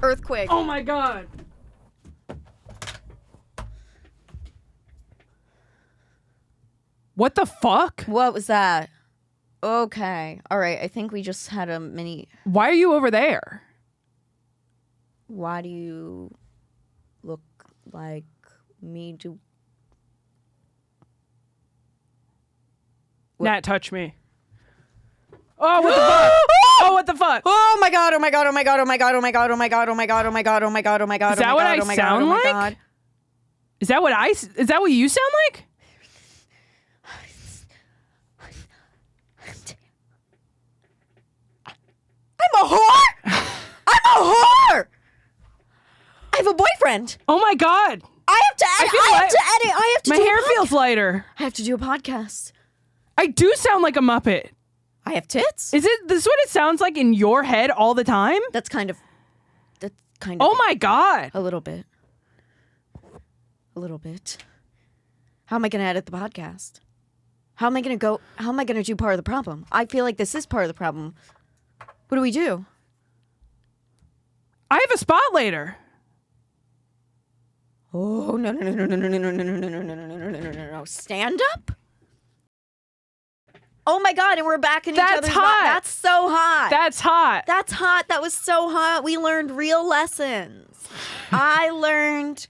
Earthquake. Oh my god. What the fuck? What was that? Okay. All right. I think we just had a mini. Why are you over there? Why do you look like me? Nat, touch me. Oh, what the fuck? Oh, what the fuck? Oh my god! Oh my god! Oh my god! Oh my god! Oh my god! Oh my god! Oh my god! Oh my god! Oh my god! Oh my god! Is that what I sound like? Is that what you sound like? I'm a whore! I'm a whore! I have a boyfriend. Oh my god. I have to edit. I have to My do hair a feels lighter. I have to do a podcast. I do sound like a Muppet. I have tits. Is this what it sounds like in your head all the time? That's kind of. Oh my god. A little bit. A little bit. How am I going to edit the podcast? How am I going to do part of the problem? I feel like this is part of the problem. What do we do? I have a spot later. Oh, no. Stand up? Oh my god, and we're back in each other's hot. That's so hot. That's hot. That's hot. That was so hot. We learned real lessons. I learned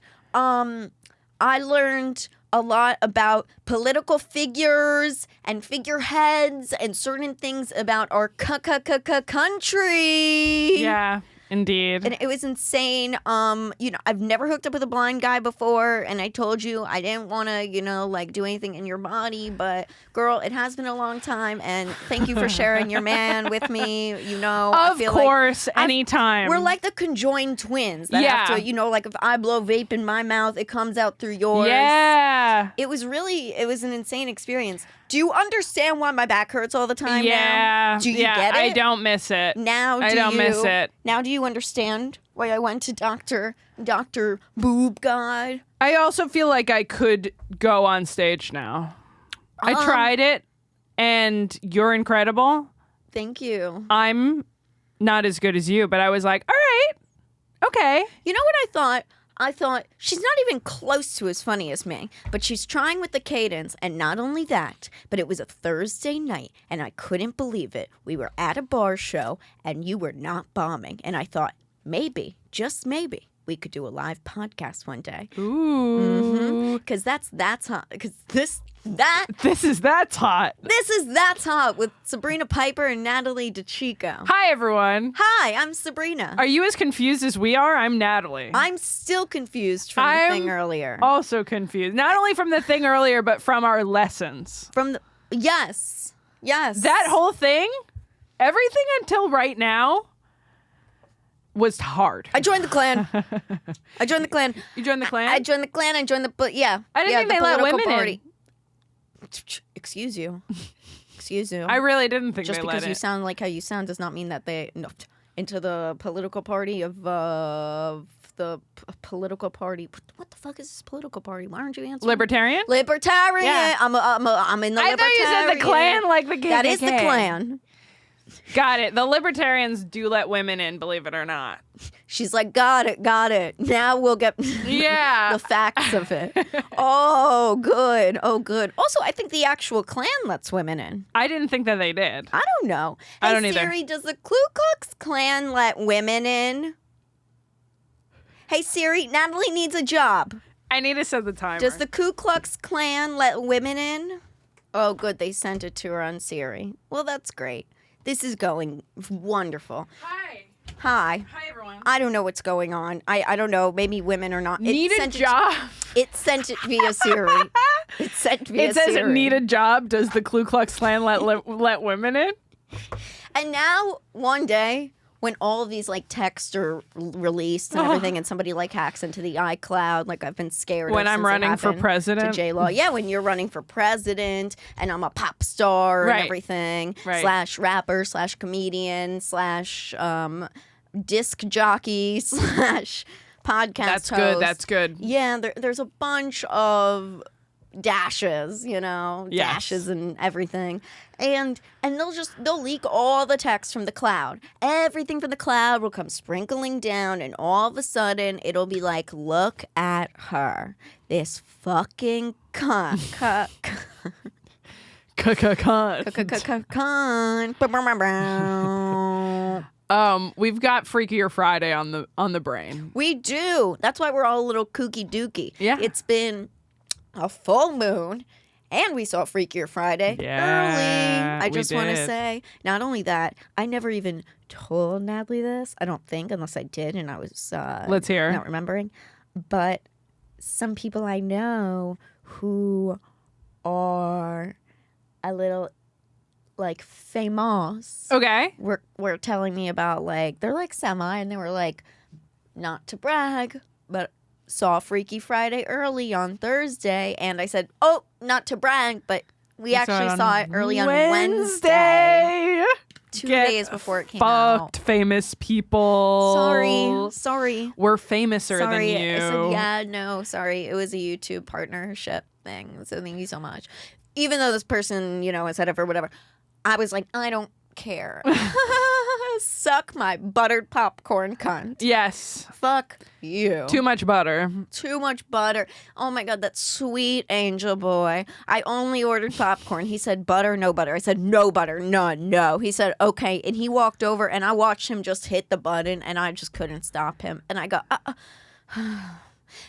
a lot about political figures and figureheads and certain things about our country. Yeah, indeed. And it was insane. I've never hooked up with a blind guy before, and I told you I didn't want to, do anything in your body, but girl, it has been a long time, and thank you for sharing your man with me. Of course, anytime. We're like the conjoined twins that have to, like if I blow vape in my mouth, it comes out through yours. Yeah. It was an insane experience. Do you understand why my back hurts all the time now? Do you get it? I don't miss it. I don't miss it. Now do you understand why I went to Dr. Boob God? I also feel like I could go on stage now. I tried it, and you're incredible. Thank you. I'm not as good as you, but I was like, all right, okay. You know what I thought? I thought, she's not even close to as funny as me, but she's trying with the cadence, and not only that, but it was a Thursday night, and I couldn't believe it. We were at a bar show, and you were not bombing, and I thought, maybe, just maybe, we could do a live podcast one day. Ooh. Because that's hot. Because that's hot. This is That's Hot with Sabrina Piper and Natalie DECICCO. Hi, everyone. Hi, I'm Sabrina. Are you as confused as we are? I'm Natalie. I'm still confused from the thing earlier. Also confused. Not only from the thing earlier, but from our lessons. Yes. That whole thing, everything until right now, was hard. I joined the Klan. You joined the Klan? I joined the Klan. I joined the, yeah. I didn't think they let women in. Excuse you. I really didn't think Just they let it. Just because you sound like how you sound does not mean that they into the political party of the political party. What the fuck is this political party? Why aren't you answering? Libertarian. Yeah. I'm in the I Libertarian. thought you said the Klan, like the KKK. That is the Klan. Got it. The Libertarians do let women in, believe it or not. She's like, got it. Now we'll get the facts of it. Oh, good. Also, I think the actual Klan lets women in. I didn't think that they did. I don't know. I don't either. Siri, does the Ku Klux Klan let women in? Hey, Siri, Natalie needs a job. I need to set the timer. Does the Ku Klux Klan let women in? Oh, good. They sent it to her on Siri. Well, that's great. This is going wonderful. Hi, everyone. I don't know what's going on. I don't know. Maybe women are not. Need a job. It sent it via Siri. It says need a job. Does the Ku Klux Klan let women in? And now, one day, when all of these texts are released and everything, and somebody hacks into the iCloud, I've been scared. When I'm running for president, to J-Law, yeah, when you're running for president, and I'm a pop star and everything, / rapper / comedian / disc jockey / podcast That's host. That's good. Yeah, there's a bunch of dashes, you know, Yes. dashes and everything. And they'll leak all the text from the cloud. Everything from the cloud will come sprinkling down, and all of a sudden it'll be like, look at her. This fucking cunt. We've got Freakier Friday on the brain. We do. That's why we're all a little kooky dooky. Yeah. It's been a full moon, and we saw Freakier Friday early. I just want to say, not only that, I never even told Natalie this. I don't think, unless I did, and I was Let's hear. not remembering. But some people I know who are a little like famous. Okay. Were telling me about, like, they're like semi, and they were like, not to brag, but saw Freaky Friday early on Thursday, and I said, oh, not to brag, but we actually saw it early on Wednesday. 2 days before it came out. Fucked famous people. Sorry. We're famouser than you. I said, yeah, no, sorry. It was a YouTube partnership thing, so thank you so much. Even though this person, you know, has had it for whatever, I was like, I don't care. Suck my buttered popcorn cunt. Yes. Fuck you. Too much butter. Too much butter. Oh my God, that sweet angel boy. I only ordered popcorn. He said butter, no butter. I said no butter, none, no. He said okay, and he walked over, and I watched him just hit the button, and I just couldn't stop him. And I go,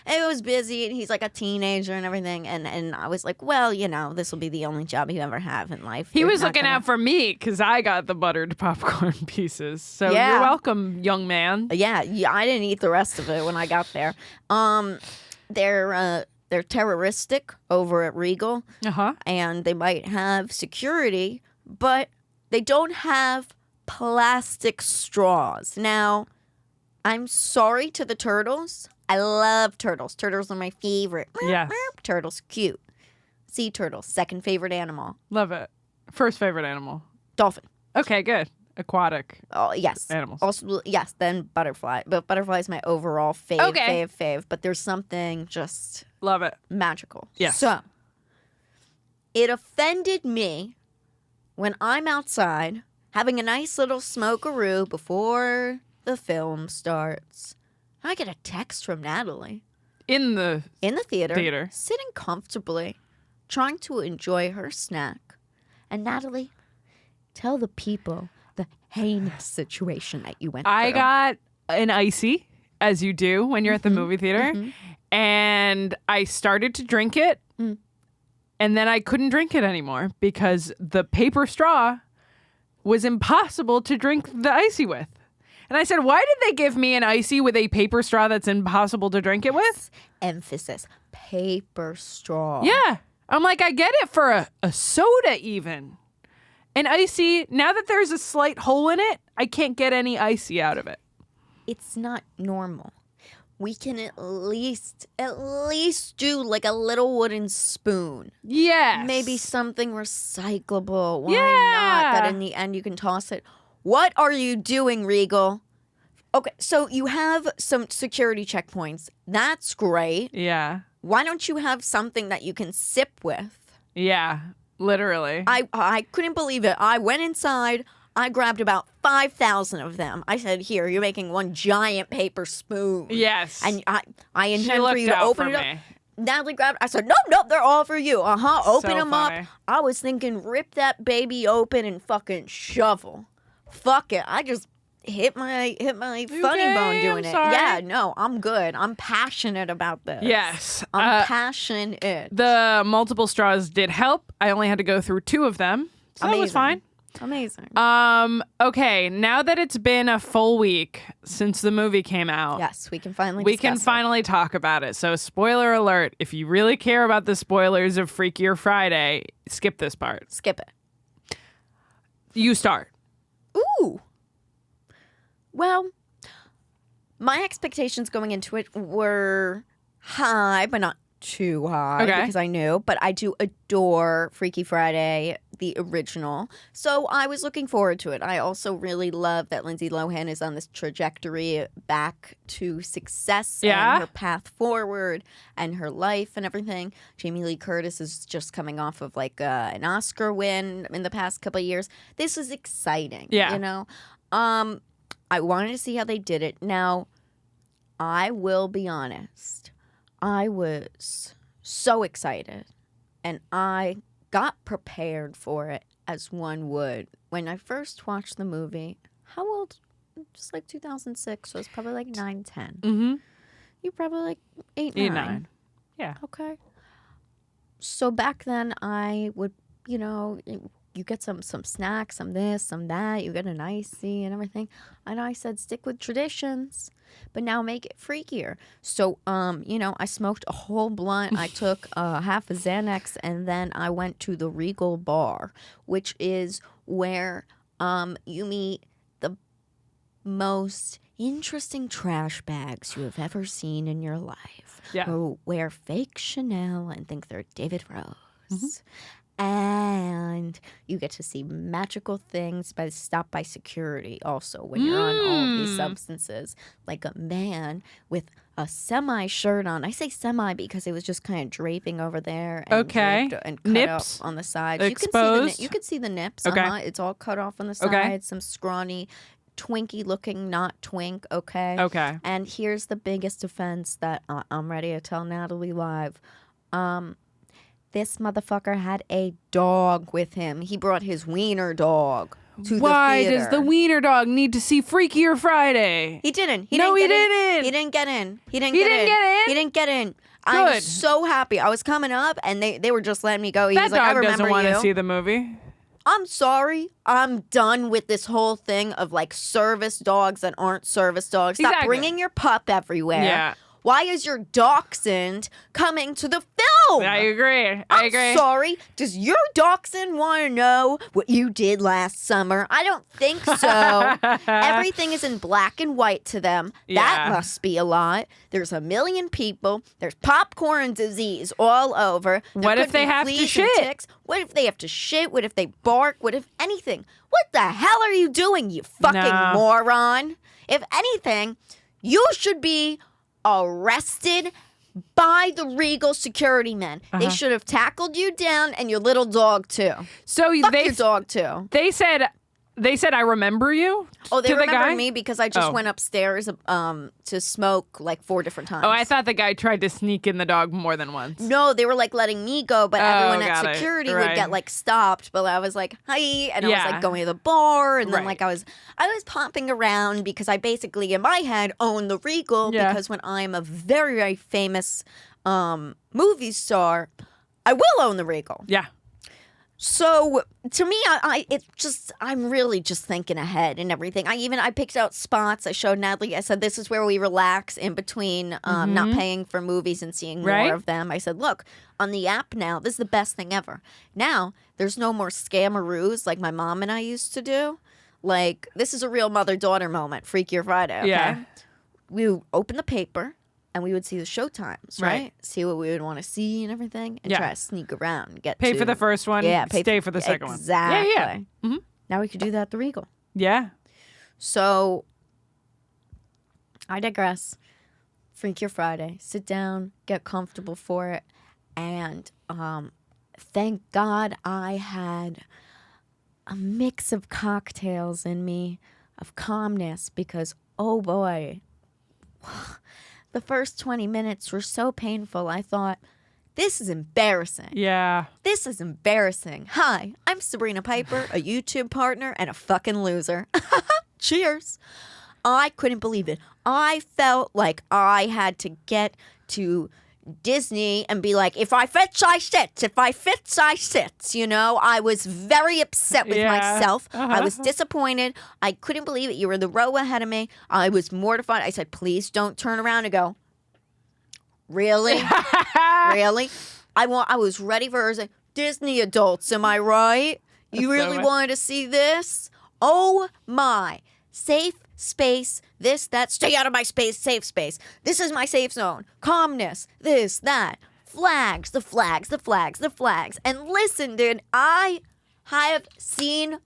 And it was busy, and he's like a teenager and everything. And I was like, well, you know, this will be the only job you ever have in life. He You're was not looking gonna- out for me because I got the buttered popcorn pieces. So Yeah. you're welcome, young man. Yeah, I didn't eat the rest of it when I got there. They're terroristic over at Regal, and they might have security, but they don't have plastic straws. Now, I'm sorry to the turtles. I love turtles. Turtles are my favorite. Yes. Turtles, cute. Sea turtles, second favorite animal. Love it. First favorite animal. Dolphin. Okay, good. Aquatic. Oh, yes. Animals. Also, yes, then butterfly. But butterfly is my overall fave. But there's something just Love it. magical. Yes. So, it offended me when I'm outside having a nice little smokeroo before the film starts. I get a text from Natalie In the in the theater, Theater. sitting comfortably, trying to enjoy her snack. And Natalie, tell the people the heinous situation that you went through. I got an icy, as you do when you're at the movie theater, and I started to drink it, and then I couldn't drink it anymore because the paper straw was impossible to drink the icy with. And I said, why did they give me an icy with a paper straw that's impossible to drink it with? Emphasis. Paper straw. Yeah. I'm like, I get it for a soda even. An icy, now that there's a slight hole in it, I can't get any icy out of it. It's not normal. We can at least do like a little wooden spoon. Yes. Maybe something recyclable. Why Yeah. not? That in the end you can toss it. What are you doing, Regal? Okay, so you have some security checkpoints. That's great. Yeah. Why don't you have something that you can sip with? Yeah. Literally. I couldn't believe it. I went inside. I grabbed about 5,000 of them. I said, here, you're making one giant paper spoon. Yes. And I She intend for looked you to out open for it up. me. Natalie grabbed it. I said, nope, they're all for you. Open So them funny. up. I was thinking, rip that baby open and fucking shovel. Fuck it. I just hit my funny okay? bone doing I'm it. sorry. Yeah, no, I'm good. I'm passionate about this. Yes. I'm passionate. The multiple straws did help. I only had to go through 2 of them. So that was fine. Amazing. Okay, now that it's been a full week since the movie came out, Yes, we can finally we can discuss it. finally talk about it. So, spoiler alert, if you really care about the spoilers of Freakier Friday, skip this part. Skip it. You start. Ooh. Well, my expectations going into it were high, but not too high Okay. because I knew. But I do adore Freaky Friday. the original. So I was looking forward to it. I also really love that Lindsay Lohan is on this trajectory back to success and her path forward and her life and everything. Jamie Lee Curtis is just coming off of like an Oscar win in the past couple of years. This is exciting, you know? I wanted to see how they did it. Now, I will be honest. I was so excited and I got prepared for it as one would. When I first watched the movie, how old? Just like 2006, so it's probably like 9, 10. Mm-hmm. You're probably like 8, 9. Yeah. Okay. So back then, I would, you know, you get some snacks, some this, some that. You get an icy and everything. And I said, stick with traditions, but now make it freakier. So, you know, I smoked a whole blunt. I took half a Xanax, and then I went to the Regal Bar, which is where you meet the most interesting trash bags you have ever seen in your life. Yeah. Who wear fake Chanel and think they're David Rose. And you get to see magical things stopped by security also when you're on all of these substances. Like a man with a semi shirt on. I say semi because it was just kind of draping over there. And and cut nips up on the sides. exposed. You could see the nips. Okay. It's all cut off on the sides. Some scrawny, Twinkie looking, not twink. Okay. And here's the biggest offense that I'm ready to tell Natalie live. This motherfucker had a dog with him. He brought his wiener dog to the theater. Why does the wiener dog need to see Freakier Friday? He didn't. He didn't. He didn't get in. He didn't get in. I was so happy. I was coming up, and they were just letting me go. He That was like, I dog remember doesn't want you. to see the movie. I'm sorry. I'm done with this whole thing of like service dogs that aren't service dogs. Stop Exactly. bringing your pup everywhere. Yeah. Why is your dachshund coming to the film? I agree. I'm sorry. Does your dachshund want to know what you did last summer? I don't think so. Everything is in black and white to them. That Yeah. must be a lot. There's a million people. There's popcorn disease all over. What if they have to shit? Ticks. What if they have to shit? What if they bark? What if anything? What the hell are you doing, you fucking moron? If anything, you should be arrested by the Regal security men. They should have tackled you down and your little dog too. So Fuck your dog too. They said I remember you. Oh, they to the remember guy? me because I just went upstairs to smoke like 4 different times. Oh, I thought the guy tried to sneak in the dog more than once. No, they were like letting me go, but everyone at got it. security would Right. get like stopped. But I was like, hi, and I was Yeah. like going to the bar, and then Right. like I was popping around because I basically in my head own the Regal because when I'm a very, very famous movie star, I will own the Regal. Yeah. So to me, I'm really just thinking ahead and everything. I picked out spots. I showed Natalie. I said, this is where we relax in between not paying for movies and seeing more of them. I said, look, on the app now, this is the best thing ever. Now, there's no more scamaroos like my mom and I used to do. Like, this is a real mother-daughter moment, Freakier Friday, okay? Yeah. We would open the paper, and we would see the show times, right? See what we would want to see and everything, and try to sneak around and get Pay to, for the first one, stay for the second one. Exactly. Yeah. Mm-hmm. Now we could do that at the Regal. Yeah. So, I digress. Freakier Friday. Sit down, get comfortable for it, and thank God I had a mix of cocktails in me of calmness because, oh boy, the first 20 minutes were so painful. I thought, this is embarrassing. Yeah. This is embarrassing. Hi, I'm Sabrina Piper, a YouTube partner and a fucking loser. Cheers. I couldn't believe it. I felt like I had to get to Disney and be like, if I fits, I sits. If I fits, I sits. You know, I was very upset with myself. I was disappointed. I couldn't believe it. You were the row ahead of me. I was mortified. I said, please don't turn around and go, really? Really? I was ready for her to say, Disney adults, am I right? You really wanted to see this? Oh my. Safe space, this, that, stay out of my space, safe space. This is my safe zone. Calmness, this, that. Flags, the flags, the flags, the flags. And listen, dude, I have seen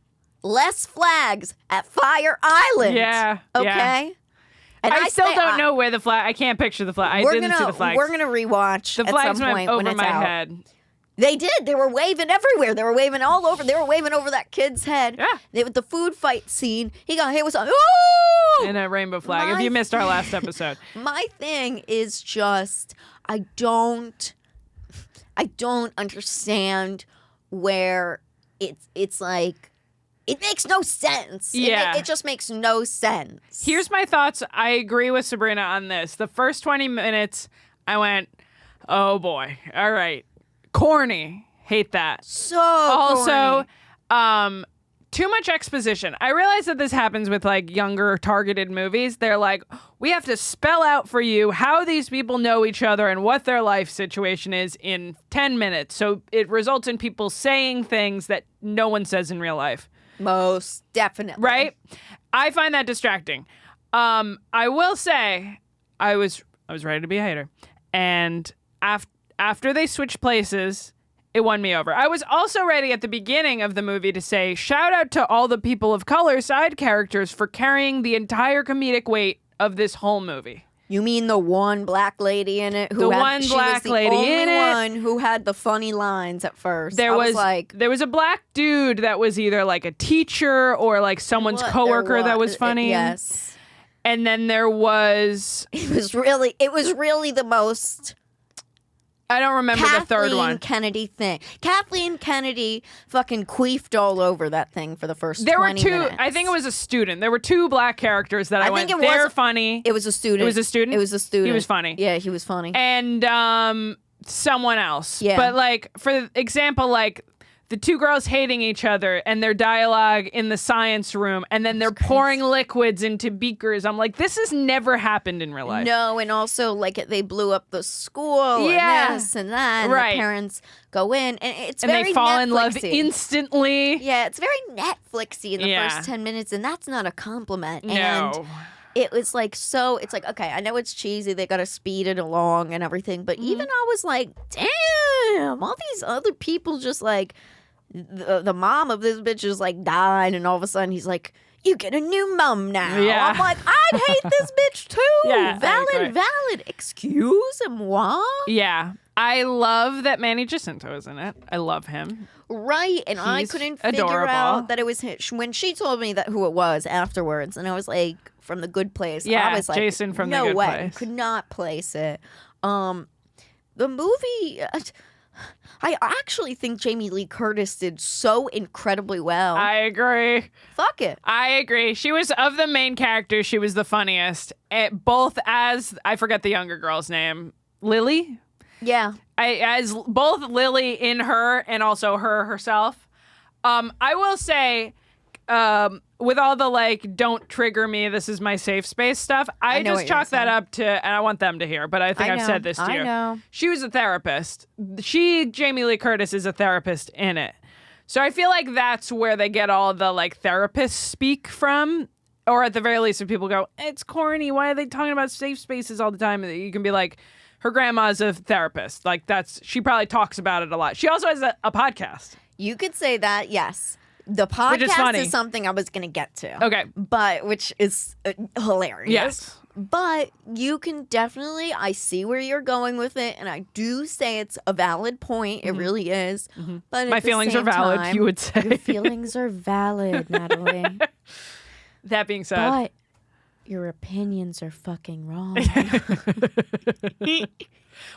less flags at Fire Island. Yeah. Okay? Yeah. And I still don't know where the flag. I can't picture the flag. I didn't see the flags. We're gonna rewatch. The flags at some point went when over it's my out. head. They did. They were waving everywhere. They were waving all over. They were waving over that kid's head. Yeah. With the food fight scene, he got hit with something. Ooh! In a rainbow flag. If you missed our last episode. My thing is just I don't understand where it's like it makes no sense. Yeah. It just makes no sense. Here's my thoughts. I agree with Sabrina on this. The first 20 minutes, I went, oh boy. All right. Corny. Hate that. So Also, corny. too much exposition. I realize that this happens with like younger targeted movies. They're like, we have to spell out for you how these people know each other and what their life situation is in 10 minutes. So it results in people saying things that no one says in real life. Most definitely. Right? I find that distracting. I will say I was ready to be a hater. And after they switched places, it won me over. I was also ready at the beginning of the movie to say, shout out to all the people of color side characters for carrying the entire comedic weight of this whole movie. You mean the one black lady in it? She was the only one who had the funny lines at first. There was a black dude that was either like a teacher or like someone's coworker that was funny. Yes. And then there was... It was really the most... I don't remember the third one. Kathleen Kennedy thing. Kathleen Kennedy fucking queefed all over that thing for the first 20 minutes. I think it was a student. There were two black characters that they're funny. It was a student. It was a student? It was a student. He was funny. Yeah, he was funny. And someone else. Yeah. But like, for example, like the two girls hating each other and their dialogue in the science room, and then they're pouring liquids into beakers. I'm like, this has never happened in real life. No, and also like they blew up the school and this and that, and the parents go in, and it's very they fall Netflixy. in love instantly. Yeah, it's very Netflixy in the first 10 minutes, and that's not a compliment. No. And it was like, so it's like, okay, I know it's cheesy, they gotta speed it along and everything, but even I was like, damn, all these other people just like the mom of this bitch is like died, and all of a sudden he's like, you get a new mom now. Yeah. I'm like, I'd hate this bitch too. Yeah, valid. Excuse moi? Yeah. I love that Manny Jacinto is in it. I love him. Right, and I couldn't figure out that it was him. When she told me that who it was afterwards, and I was like, from The Good Place. Yeah, I was like, Jason from The no Good way. Place. Could not place it. The movie, I actually think Jamie Lee Curtis did so incredibly well. I agree. Fuck it. I agree. She was, of the main characters, she was the funniest. Both as, I forget the younger girl's name, Lily? Yeah. As both Lily in her and also her herself. I will say, with all the like, don't trigger me, this is my safe space stuff, I just chalk that up to, and I want them to hear, but I think I've said this to you. I know. She was a therapist. Jamie Lee Curtis is a therapist in it. So I feel like that's where they get all the like therapist speak from. Or at the very least, if people go, it's corny, why are they talking about safe spaces all the time? You can be like, her grandma's a therapist. Like she probably talks about it a lot. She also has a podcast. You could say that, yes. The podcast is something I was going to get to. Okay. But, which is hilarious. Yes. But you can definitely, I see where you're going with it, and I do say it's a valid point. It really is. Mm-hmm. But my feelings are valid, time, you would say. Your feelings are valid, Natalie. That being said. But your opinions are fucking wrong.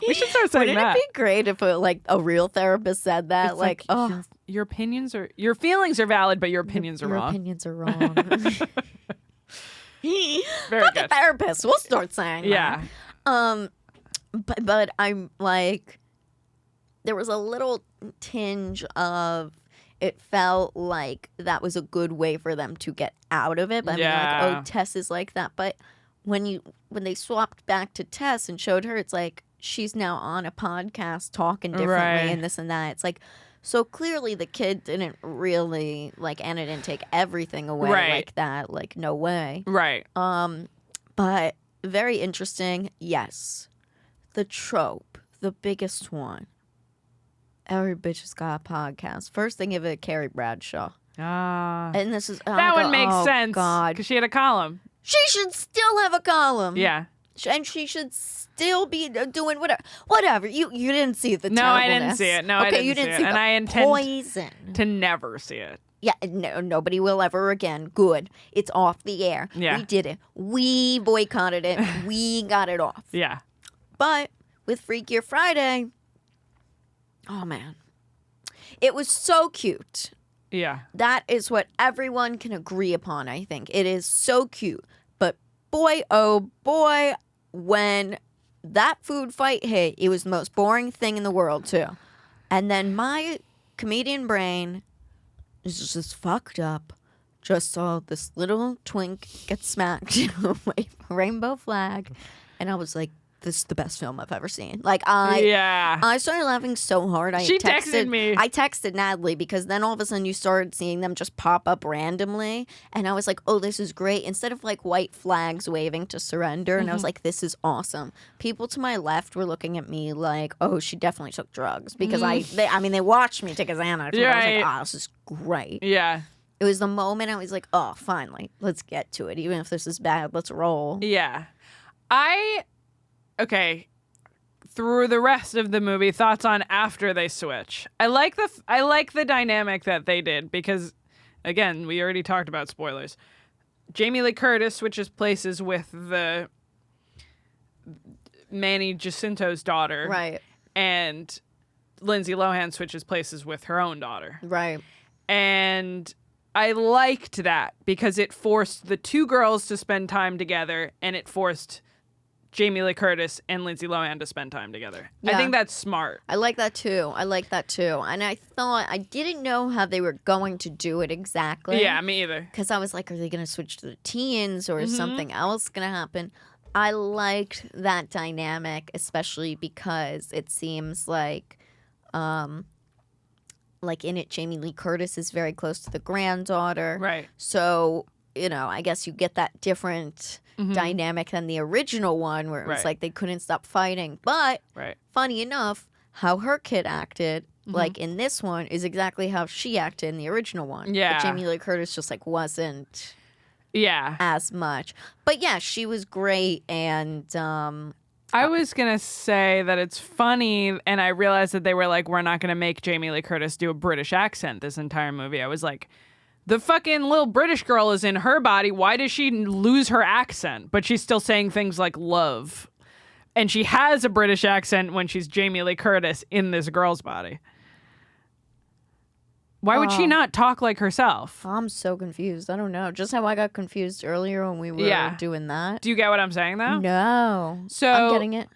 We should start saying Wouldn't that. It be great if a real therapist said that? It's like oh, your opinions are, your feelings are valid, but your opinions are wrong. Your opinions are wrong. Very Fuck good. a therapist. We'll start saying Yeah. that. But I'm like, there was a little tinge of, it felt like that was a good way for them to get out of it. But I'm like, oh, Tess is like that. But when they swapped back to Tess and showed her, it's like she's now on a podcast talking differently and this and that. It's like, so clearly the kid didn't really, like, Anna didn't take everything away like that. Like, no way. Right. But very interesting. Yes. The trope, the biggest one. Every bitch has got a podcast. First, they give it Carrie Bradshaw. And this is... that one makes sense. God. Because she had a column. She should still have a column. Yeah. And she should still be doing whatever. Whatever. You didn't see the No, I didn't see it. No, okay, I didn't you didn't see see it. the And I intend poison. to never see it. Yeah, no, nobody will ever again. Good. It's off the air. Yeah. We did it. We boycotted it. We got it off. Yeah. But with Freakier Friday, oh man, it was so cute. Yeah. That is what everyone can agree upon, I think. It is so cute. But boy, oh boy, when that food fight hit, it was the most boring thing in the world, too. And then my comedian brain is just fucked up. Just saw this little twink get smacked with a rainbow flag. And I was like, this is the best film I've ever seen. Like, I started laughing so hard. She texted me. I texted Natalie because then all of a sudden you started seeing them just pop up randomly. And I was like, oh, this is great. Instead of like white flags waving to surrender. And I was like, this is awesome. People to my left were looking at me like, oh, she definitely took drugs. Because they watched me take a Xanax. And I was like, oh, this is great. Yeah. It was the moment I was like, oh, finally, let's get to it. Even if this is bad, let's roll. Yeah. Okay, through the rest of the movie, thoughts on after they switch. I like the dynamic that they did because, again, we already talked about spoilers. Jamie Lee Curtis switches places with the Manny Jacinto's daughter. Right. And Lindsay Lohan switches places with her own daughter. Right. And I liked that because it forced the two girls to spend time together and it forced Jamie Lee Curtis and Lindsay Lohan to spend time together. Yeah. I think that's smart. I like that too. And I thought, I didn't know how they were going to do it exactly. Yeah, me either. Because I was like, are they going to switch to the teens or is something else going to happen? I liked that dynamic, especially because it seems like in it, Jamie Lee Curtis is very close to the granddaughter. Right. So, I guess you get that different dynamic than the original one where it was like they couldn't stop fighting. But funny enough, how her kid acted, like in this one, is exactly how she acted in the original one. Yeah. But Jamie Lee Curtis just like wasn't Yeah. as much. But yeah, she was great. And I was going to say that it's funny, and I realized that they were like, we're not going to make Jamie Lee Curtis do a British accent this entire movie. I was like, the fucking little British girl is in her body. Why does she lose her accent? But she's still saying things like love. And she has a British accent when she's Jamie Lee Curtis in this girl's body. Why would she not talk like herself? I'm so confused. I don't know. Just how I got confused earlier when we were doing that. Do you get what I'm saying, though? No. So I'm getting it.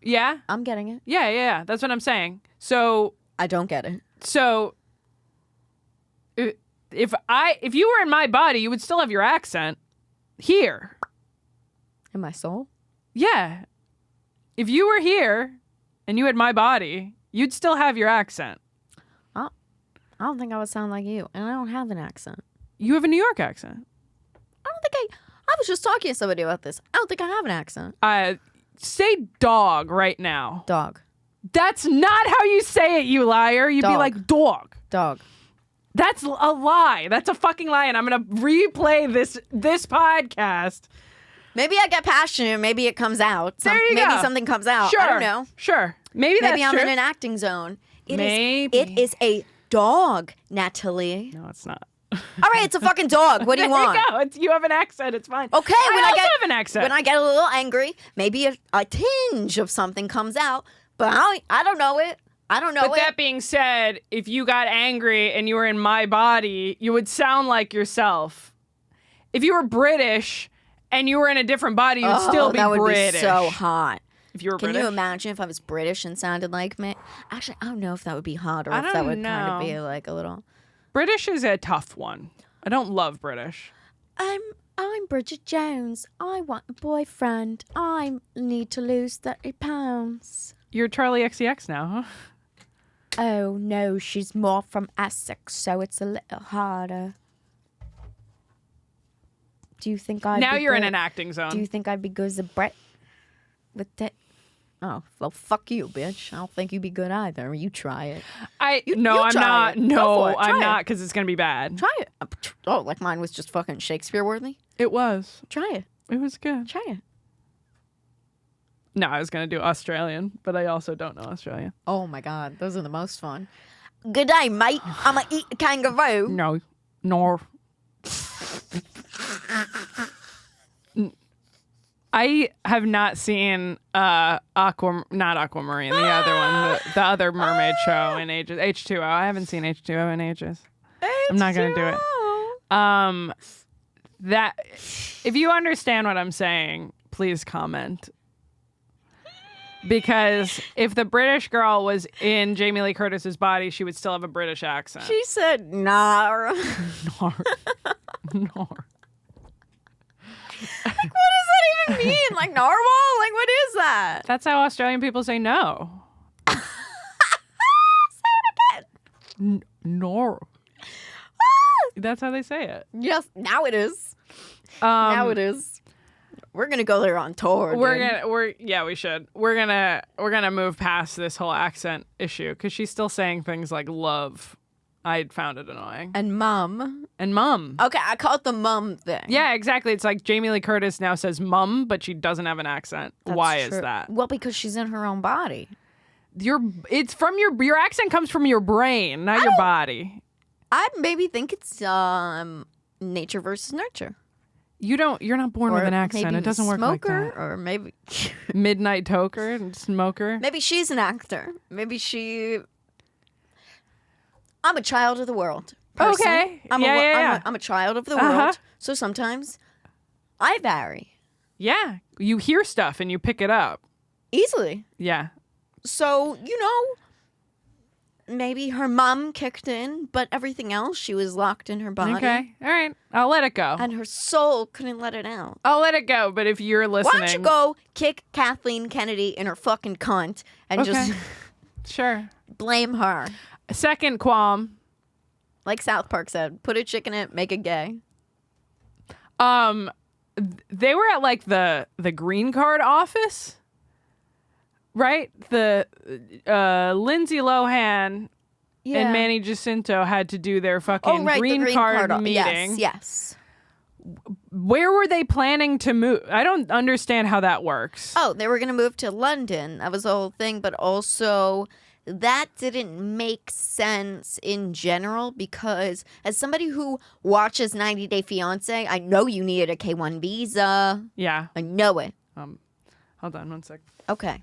Yeah? I'm getting it. Yeah. That's what I'm saying. So I don't get it. So if you were in my body, you would still have your accent here. In my soul? Yeah. If you were here and you had my body, you'd still have your accent. I don't think I would sound like you, and I don't have an accent. You have a New York accent. I don't think I was just talking to somebody about this. I don't think I have an accent. Say dog right now. Dog. That's not how you say it, you liar. You'd be like dog. Dog. That's a lie. That's a fucking lie, and I'm going to replay this podcast. Maybe I get passionate. Maybe it comes out. There you go. Maybe something comes out. Sure. I don't know. Sure. Maybe that's I'm true. in an acting zone. Maybe. It is a dog, Natalie. No, it's not. All right, it's a fucking dog. What do you want? There you go. You have an accent. It's fine. Okay, I also have an accent. When I get a little angry, maybe a tinge of something comes out, but I don't know it. I don't know But that being said, if you got angry and you were in my body, you would sound like yourself. If you were British and you were in a different body, you'd still be that would British. be so hot. If you were Can British. you imagine if I was British and sounded like me? Actually, I don't know if that would be hot or I if that don't would kind of know. be like a little... British is a tough one. I don't love British. I'm Bridget Jones. I want a boyfriend. I need to lose 30 pounds. You're Charlie XCX now, huh? Oh, no, she's more from Essex, so it's a little harder. Do you think I'd Now be you're in good? an acting zone. Do you think I'd be good as a Brit with it? Oh, well, fuck you, bitch. I don't think you'd be good either. You try it. No, I'm try not. it. Go No, for it. I'm Try not it. because it's gonna be bad. Try it. Oh, like mine was just fucking Shakespeare worthy? It was. Try it. It was good. Try it. No, I was gonna do Australian, but I also don't know Australian. Oh my God, those are the most fun. Good day, mate. I'ma eat a kangaroo. No, nor. I have not seen not Aquamarine, the other one, the other mermaid show in ages. H2O. I haven't seen H2O in ages. I'm not gonna do it. That if you understand what I'm saying, please comment. Because if the British girl was in Jamie Lee Curtis's body, she would still have a British accent. She said, "Nah." Nor. Nor. Like, what does that even mean? Like narwhal? Like, what is that? That's how Australian people say no. Say it again. Nor. That's how they say it. Yes, now it is. Now it is. We're gonna go there on tour. We should. We're gonna move past this whole accent issue because she's still saying things like love. I found it annoying. And mum. Okay, I call it the mum thing. Yeah, exactly. It's like Jamie Lee Curtis now says mum, but she doesn't have an accent. That's Why true. is that? Well, because she's in her own body. Your accent comes from your brain, not your body. I maybe think it's nature versus nurture. You're not born with an accent. Maybe It doesn't work like smoker, that. or maybe Midnight toker and smoker. maybe she's an actor. I'm a child of the world. Personally. Okay. I'm a child of the Uh-huh. world. So sometimes I vary Yeah. You hear stuff and you pick it up. easily. Yeah. So, maybe her mom kicked in, but everything else, she was locked in her body. Okay. All right. I'll let it go. And her soul couldn't let it out. I'll let it go. But if you're listening. Why don't you go kick Kathleen Kennedy in her fucking cunt and just Sure. blame her? Second qualm. Like South Park said, put a chick in it, make it gay. They were at like the green card office, right? The Lindsay Lohan and Manny Jacinto had to do their fucking the green card meeting. Yes. Where were they planning to move? I don't understand how that works. Oh, they were going to move to London. That was the whole thing. But also, that didn't make sense in general because as somebody who watches 90 Day Fiancé, I know you needed a K1 visa. Yeah. I know it. Hold on one sec. Okay.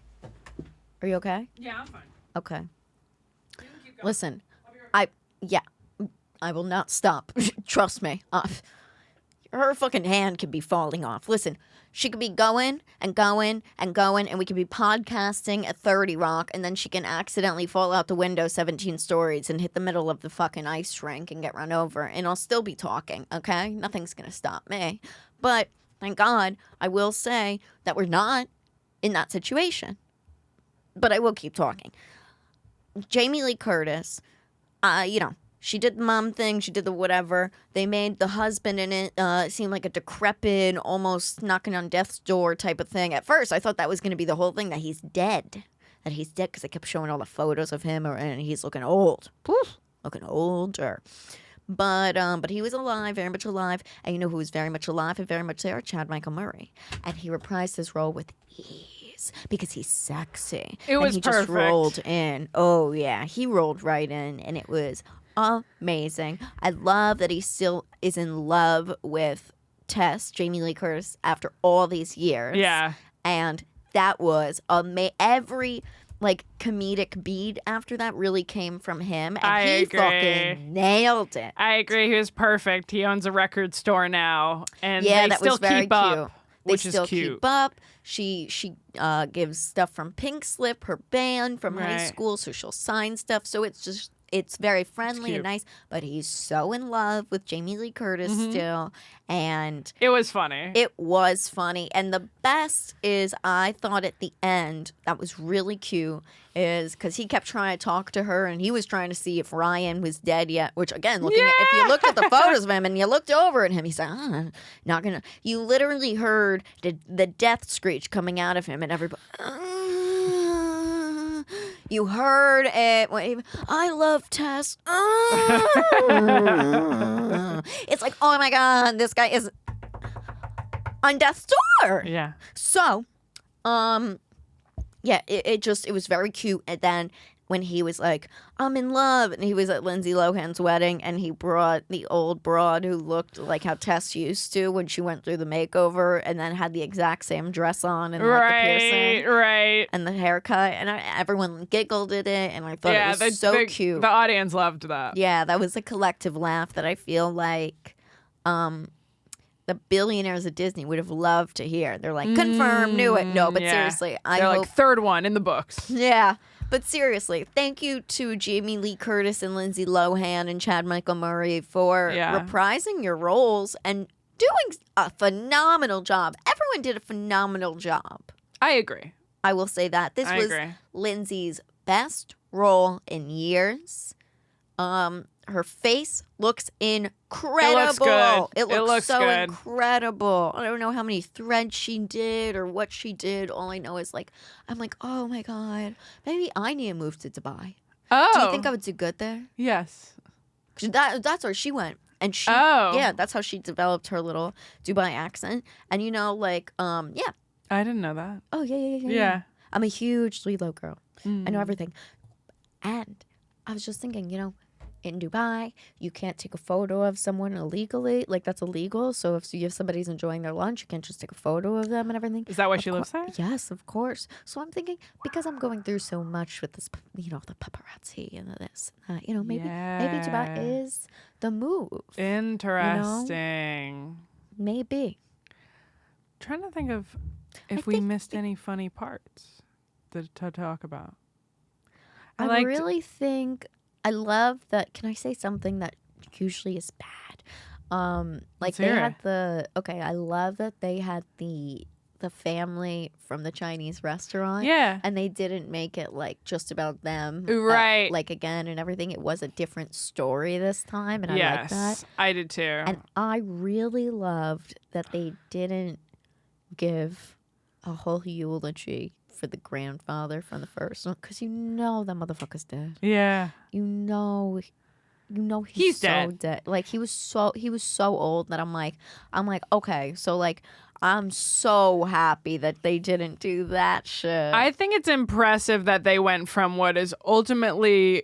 Are you okay? Yeah, I'm fine. Okay. Listen, I will not stop. Trust me. Her fucking hand could be falling off. Listen, she could be going and going and going, and we could be podcasting at 30 Rock, and then she can accidentally fall out the window 17 stories and hit the middle of the fucking ice rink and get run over, and I'll still be talking, okay? Nothing's gonna stop me. But thank God, I will say that we're not in that situation. But I will keep talking. Jamie Lee Curtis, she did the mom thing, she did the whatever. They made the husband in it seem like a decrepit, almost knocking on death's door type of thing. At first, I thought that was going to be the whole thing, that he's dead. That he's dead because they kept showing all the photos of him, and he's looking old. Looking older. But he was alive, very much alive. And you know who was very much alive and very much there? Chad Michael Murray. And he reprised his role with ease because he's sexy. It was and he perfect. just rolled in. Oh, yeah. He rolled right in, and it was amazing. I love that he still is in love with Tess, Jamie Lee Curtis, after all these years. Yeah. And that was every comedic beat after that really came from him, and he fucking nailed it. I agree. He was perfect. He owns a record store now, and Yeah, they that still was very keep up, cute. which They is still cute. keep up. She gives stuff from Pink Slip, her band from high Right. school, so she'll sign stuff. So it's very friendly and cute. nice. But he's so in love with Jamie Lee Curtis still, and It was funny. it was funny. And the best is, I thought at the end, that was really cute, is because he kept trying to talk to her, and he was trying to see if Ryan was dead yet, which, again, if you looked at the photos of him and you looked over at him, he's like, not gonna. You literally heard the death screech coming out of him, and everybody, You heard it. I love Tess. It's like, oh my God, this guy is on death's door. Yeah. So, yeah, it was very cute. And then when he was like, I'm in love, and he was at Lindsay Lohan's wedding, and he brought the old broad who looked like how Tess used to when she went through the makeover, and then had the exact same dress on and like the piercing, right, and the haircut, and everyone giggled at it, and I thought it was so cute. The audience loved that. Yeah, that was a collective laugh that I feel like the billionaires at Disney would have loved to hear. They're like, confirm, knew it. No, but seriously, they're like third one in the books. Yeah. But seriously, thank you to Jamie Lee Curtis and Lindsay Lohan and Chad Michael Murray for reprising your roles and doing a phenomenal job. Everyone did a phenomenal job. I agree. I will say that. This was Lindsay's best role in years. Her face looks incredible. It looks good. It looks so good. incredible. I don't know how many threads she did or what she did. All I know is I'm like, oh my God, maybe I need to move to Dubai. Oh. Do you think I would do good there? Yes. That's where she went. And yeah, that's how she developed her little Dubai accent. And yeah. I didn't know that. Oh, yeah. I'm a huge Lilo girl. I know everything. And I was just thinking, in Dubai, you can't take a photo of someone illegally. Like, that's illegal. So if somebody's enjoying their lunch, you can't just take a photo of them and everything. Is that why she lives there? Yes, of course. So I'm thinking, because I'm going through so much with this, the paparazzi and this, maybe Dubai is the move. Interesting. Maybe. Trying to think of if we missed any funny parts to talk about. I really think... I love that. Can I say something that usually is bad? They had I love that they had the family from the Chinese restaurant. Yeah. And they didn't make it just about them. Right. Again and everything. It was a different story this time. And I like that. I did too. And I really loved that they didn't give a whole eulogy for the grandfather from the first one, because that motherfucker's dead. Yeah. He's so dead. Like he was so old that I'm like, okay, so I'm so happy that they didn't do that shit. I think it's impressive that they went from what is ultimately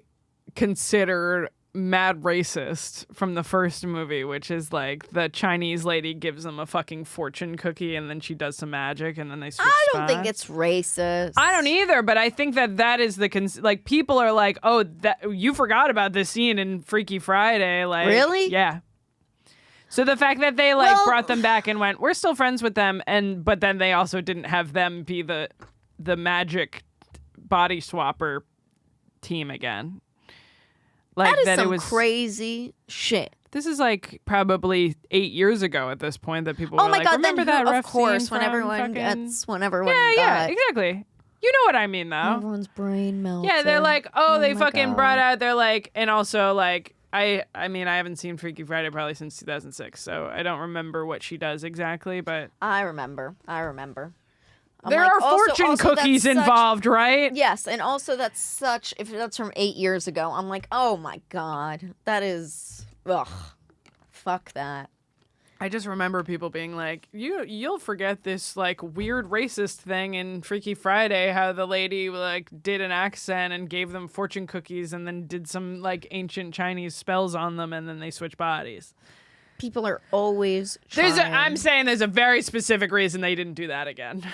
considered mad racist from the first movie, which is the Chinese lady gives them a fucking fortune cookie and then she does some magic and then they switch I don't think it's racist. I don't either, but I think that is the people are like, oh, that you forgot about this scene in Freaky Friday. Really? Yeah. So the fact that they brought them back and went, we're still friends with them, but then they also didn't have them be the magic body swapper team again. That is some crazy shit. This is probably 8 years ago at this point that people were my God, remember that ref of course, scene when everyone Yeah, exactly. You know what I mean, though. Everyone's brain melted. Yeah, they're they fucking brought out, and also, I mean, I haven't seen Freaky Friday probably since 2006, so I don't remember what she does exactly, but... I remember. There are fortune cookies involved, right? Yes, and also if that's from 8 years ago, I'm like, oh my God, that is, fuck that. I just remember people being like, you'll forget this weird racist thing in Freaky Friday, how the lady did an accent and gave them fortune cookies and then did some ancient Chinese spells on them and then they switch bodies. People are always trying. I'm saying there's a very specific reason they didn't do that again.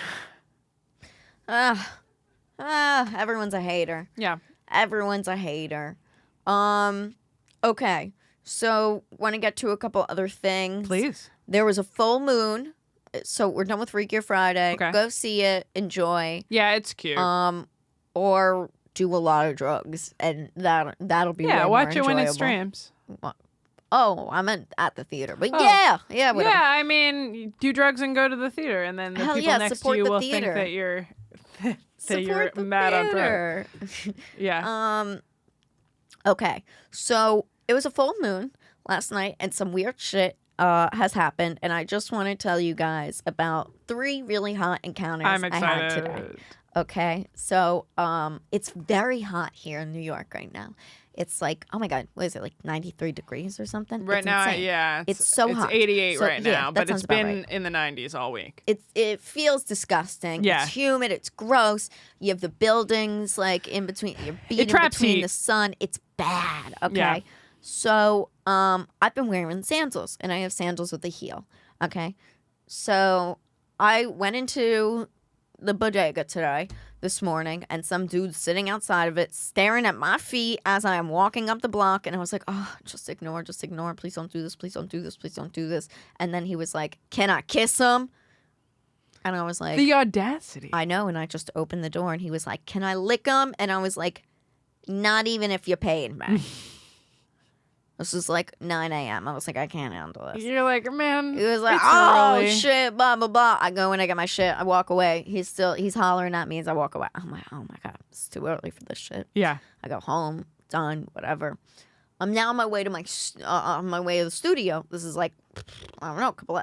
Everyone's a hater. Yeah. Everyone's a hater. Okay. So, want to get to a couple other things? Please. There was a full moon. So, we're done with Freakier Friday. Okay. Go see it. Enjoy. Yeah, it's cute. Or do a lot of drugs. And that'll be way more watch it when it enjoyable. streams. Oh, I meant at the theater. But yeah, whatever. Yeah, I mean, do drugs and go to the theater. And then the people next to you will think that you're... you're mad on drugs. Yeah. Okay. So it was a full moon last night, and some weird shit has happened, and I just want to tell you guys about 3 really hot encounters I'm excited. I had today. Okay, so it's very hot here in New York right now. It's like, oh my God, what is it, like 93 degrees or something? Right It's now, insane. yeah. It's so hot. It's 88 So, right yeah, now, that but sounds it's about been right. in the 90s all week. It feels disgusting. Yeah. It's humid. It's gross. You have the buildings like in between. You're beating traps between heat. the sun. It's bad. Okay. Yeah. So I've been wearing sandals, and I have sandals with a heel. Okay. So I went into the bodega today, this morning, and some dude's sitting outside of it staring at my feet as I am walking up the block, and I was like, oh, just ignore, please don't do this, please don't do this, please don't do this. And then he was like, can I kiss him? And I was like, The audacity. I know. And I just opened the door, and he was like, can I lick him? And I was like, not even if you're paying me. This was like 9 a.m. I was like, I can't handle this. You're like, man. He was like, it's oh, early. shit, blah, blah, blah. I go in, I get my shit, I walk away. He's hollering at me as I walk away. I'm like, oh my God, it's too early for this shit. Yeah. I go home, done, whatever. I'm now on my way to the studio. This is like, I don't know,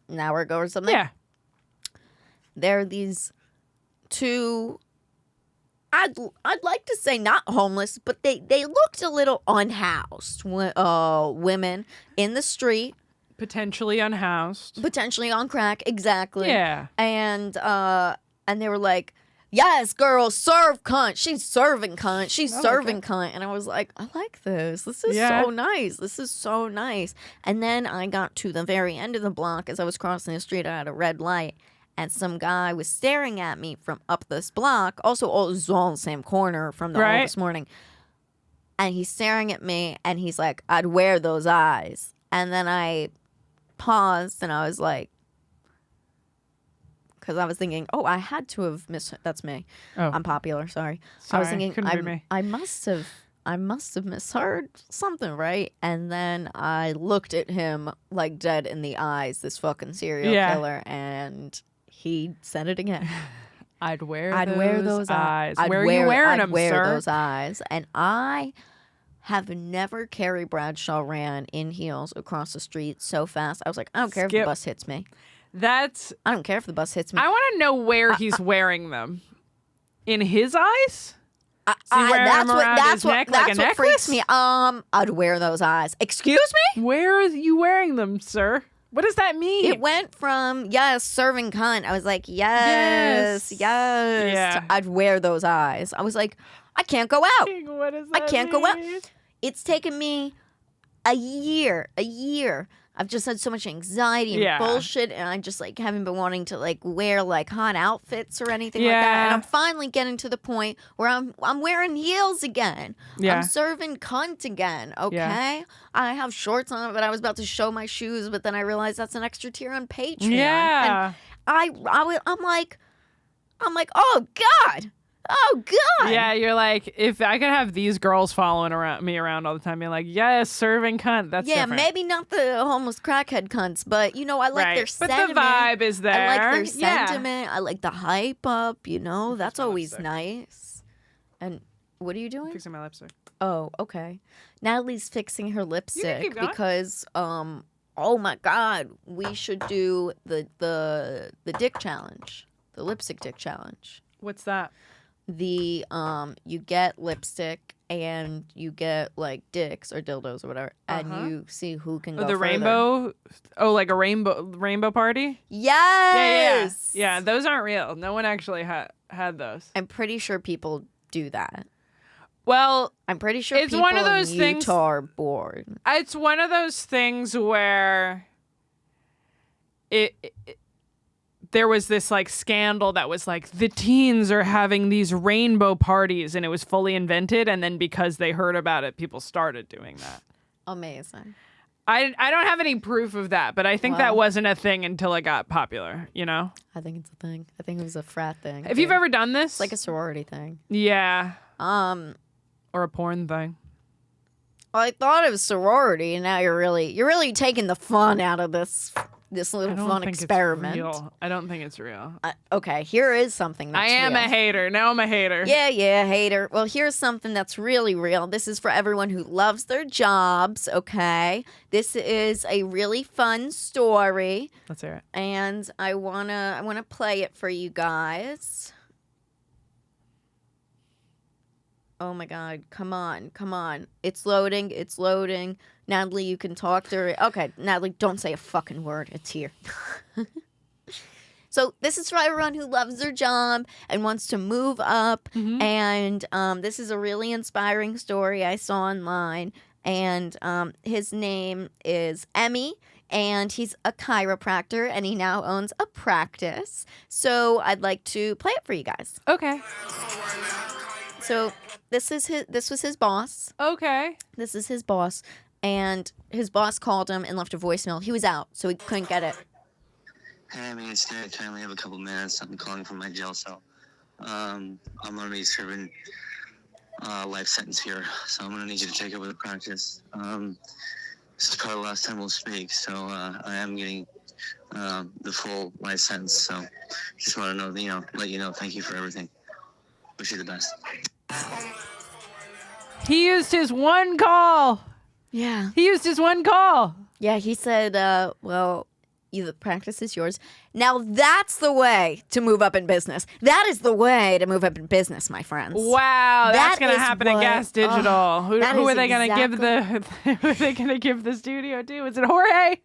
an hour ago or something. Yeah. There are these two, I'd like to say not homeless, but they looked a little unhoused. Women in the street, Potentially unhoused. potentially on crack, exactly. Yeah. And they were like, yes, girl, serve cunt. She's serving cunt. She's serving cunt. And I was like, I like this. This is so nice. This is so nice. And then I got to the very end of the block. As I was crossing the street, I had a red light. And some guy was staring at me from up this block. Also, all this is all in the same corner from the all this morning. And he's staring at me, and he's like, I'd wear those eyes. And then I paused, and I was like, because I was thinking, oh, I had to have that's me. Oh. I'm popular, sorry. I Sorry, was thinking, couldn't be me. I must have misheard something, right? And then I looked at him like dead in the eyes, this fucking serial killer, and he said it again. I'd wear those eyes. Where are you wearing them, I'd wear sir? those eyes. And I have never Carrie Bradshaw ran in heels across the street so fast. I was like, I don't care if the bus hits me. I don't care if the bus hits me. I want to know where he's wearing them. In his eyes? That's neck what like a necklace? freaks me. I'd wear those eyes. Excuse me? Where are you wearing them, sir? What does that mean? It went from, yes, serving cunt. I was like, yes. Yeah. To, I'd wear those eyes. I was like, I can't go out. What does that I can't go out. mean? It's taken me a year. I've just had so much anxiety and bullshit, and I just like haven't been wanting to like wear like hot outfits or anything like that. And I'm finally getting to the point where I'm wearing heels again. Yeah. I'm serving cunt again. Okay, I have shorts on, but I was about to show my shoes, but then I realized that's an extra tier on Patreon. Yeah. And I'm like, oh God. Oh God! Yeah, you're like, if I could have these girls following me around all the time, being like, yes, serving cunt. That's different. Maybe not the homeless crackhead cunts, but you know, I like their sentiment. But the vibe is there. I like their sentiment. I like the hype up. You know, that's always nice. And what are you doing? Fixing my lipstick. Oh, okay. Natalie's fixing her lipstick keep going. because oh my God, we should do the dick challenge, the lipstick dick challenge. What's that? You get lipstick and you get like dicks or dildos or whatever, and you see who can go the further. rainbow. Oh, like a rainbow party. Yes. Yeah. Those aren't real. No one actually had those. I'm pretty sure people do that. Well, I'm pretty sure it's people one of those in things. Utah are bored. It's one of those things where there was this like scandal that was like the teens are having these rainbow parties, and it was fully invented, and then because they heard about it, people started doing that. Amazing. I don't have any proof of that, but I think that wasn't a thing until it got popular, you know? I think it's a thing. I think it was a frat thing. If you've ever done this? It's like a sorority thing. Yeah. Or a porn thing. Well, I thought it was sorority, and now you're really taking the fun out of this little fun experiment. I don't think it's real. Okay, here is something that's I am real. a hater. Now I'm a hater. Yeah, hater. Well, here's something that's really real. This is for everyone who loves their jobs, okay? This is a really fun story. Let's hear it. And I wanna play it for you guys. Oh my God. Come on. It's loading. Natalie, you can talk to her. Okay, Natalie, don't say a fucking word. It's here. So this is for everyone who loves their job and wants to move up. And this is a really inspiring story I saw online. And his name is Emmy. And he's a chiropractor, and he now owns a practice. So I'd like to play it for you guys. Okay. So this was his boss. Okay. This is his boss, and his boss called him and left a voicemail. He was out, so he couldn't get it. Hey, I mean, it's Nick. I only have a couple minutes. I'm calling from my jail cell. I'm going to be serving life sentence here, so I'm going to need you to take over the practice. This is probably the last time we'll speak, so I am getting the full life sentence. So just want to know, let you know. Thank you for everything. Wish you the best. He used his one call. Yeah. He used his one call. Yeah, he said, well, the practice is yours. Now that's the way to move up in business. That is the way to move up in business, my friends. Wow, that's That going to is happen at what- Gas Digital. Who that are is they going to give who are they going to give the studio to? Is it Jorge?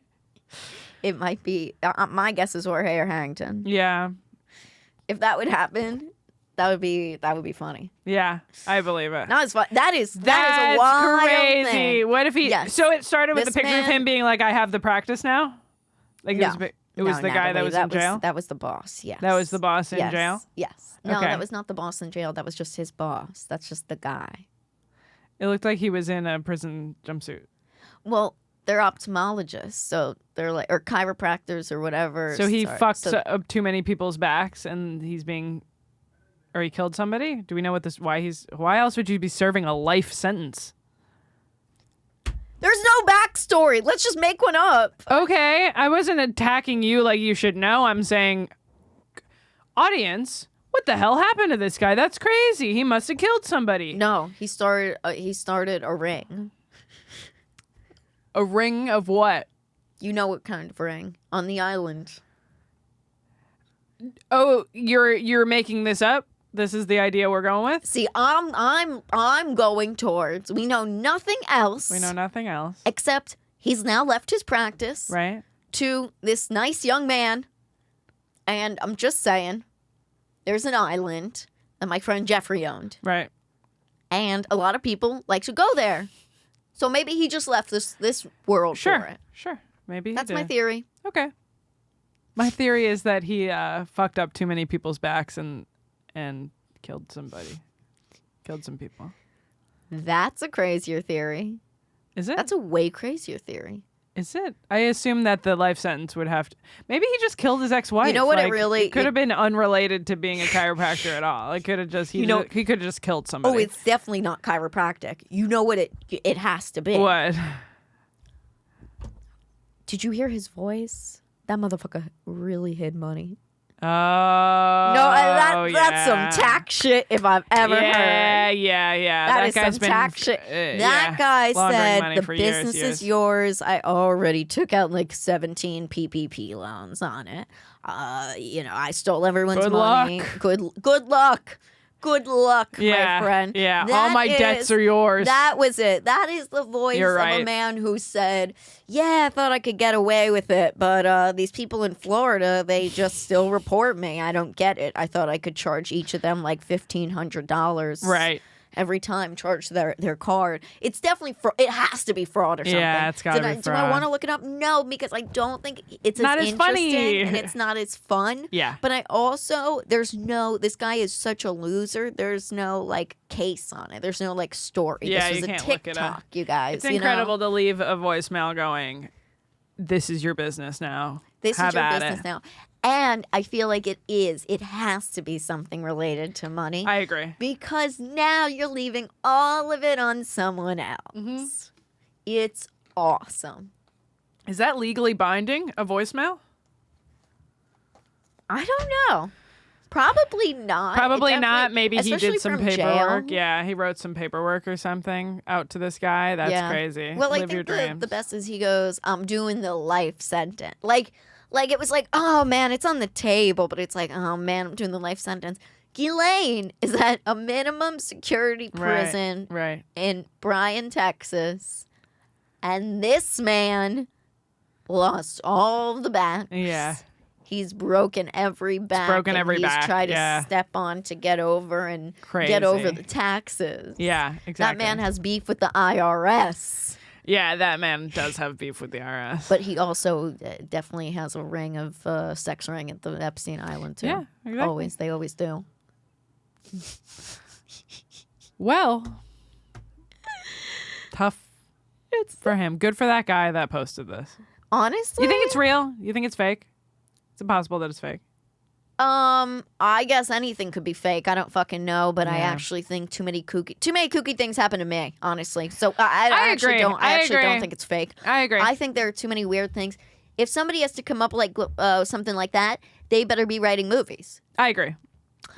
It might be. My guess is Jorge or Harrington. Yeah. If that would happen, that would be funny. Yeah, I believe it. No, it's fun. That is a That's wild crazy. thing. What if he? Yes. So it started with This the picture of man- him being like, "I have the practice now." Like No. it was No, the guy that Natalie, was in jail. That was the boss. Yes. That was the boss in Yes. jail? Yes. No, Okay. that was not the boss in jail. That was just his boss. That's just the guy. It looked like he was in a prison jumpsuit. Well, they're ophthalmologists, so they're like, or chiropractors or whatever. So he Sorry. fucked So- up too many people's backs, and or he killed somebody. Do we know why else would you be serving a life sentence? There's no backstory. Let's just make one up. Okay, I wasn't attacking you like you should know. I'm saying, audience, what the hell happened to this guy? That's crazy. He must have killed somebody. No, he started a ring. A ring of what? You know what kind of ring? On the island. Oh, you're making this up? This is the idea we're going with? See, I'm going towards. We know nothing else. We know nothing else. Except he's now left his practice Right? to this nice young man. And I'm just saying, there's an island that my friend Jeffrey owned. Right. And a lot of people like to go there. So maybe he just left this world for it. Sure. Maybe he That's did. my theory. Okay. My theory is that he fucked up too many people's backs and killed somebody. Killed some people. That's a crazier theory. Is it? That's a way crazier theory. Is it? I assume that the life sentence would have to. Maybe he just killed his ex-wife. You know what it Like, really- It could have been unrelated to being a chiropractor at all. It could have just. He could have just killed somebody. Oh, it's definitely not chiropractic. You know what it has to be. What? Did you hear his voice? That motherfucker really hid money. Oh. That's some tack shit if I've ever heard. Yeah. That is guy's some been, tack shit. yeah, That guy laundering money said the for business years. is yours. I already took out like 17 PPP loans on it. I stole everyone's Good money. luck. Good luck. Good luck, Yeah, my friend. yeah. All That my debts are yours. That was it. That is the voice You're of right. a man who said, yeah, I thought I could get away with it, but these people in Florida, they just still report me. I don't get it. I thought I could charge each of them like $1,500. Right. Every time, charge their card. It's definitely it has to be fraud or something. Yeah, it's gotta be Do I fraud. want to look it up? No, because I don't think it's Not as as funny. interesting and it's not as fun. Yeah. But I also this guy is such a loser. There's no like case on it. There's no like story. Yeah, this you was can't a look it up. TikTok, you guys. It's incredible to leave a voicemail going, "This is your business now. This Have is your at business it." now. And I feel like it is. It has to be something related to money. I agree. Because now you're leaving all of it on someone else. Mm-hmm. It's awesome. Is that legally binding? A voicemail? I don't know. Probably not. Probably It not. definitely- Maybe he especially did some from paperwork. jail. Yeah, he wrote some paperwork or something out to this guy. That's crazy. Well, I Live your think dreams. the best is he goes, I'm doing the life sentence. Like it was like, oh man, it's on the table, but it's like, oh man, I'm doing the life sentence. Nikki Lane is at a minimum security prison Right. in Bryan, Texas. And this man lost all the backs. Yeah. He's broken every back. broken every he's back, tried yeah. to step on to get over and Crazy. get over the taxes. Yeah, exactly. That man has beef with the IRS. Yeah, that man does have beef with the IRS. But he also definitely has a ring of sex ring at the Epstein Island too. Yeah, exactly. They always do. Well, tough for him. Good for that guy that posted this. Honestly, You think it's real? You think it's fake? It's impossible that it's fake. I guess anything could be fake. I don't fucking know, but I Yeah. actually think too many kooky things happen to me. Honestly, so I actually agree. don't. I actually agree. don't think it's fake. I agree. I think there are too many weird things. If somebody has to come up like something like that, they better be writing movies. I agree.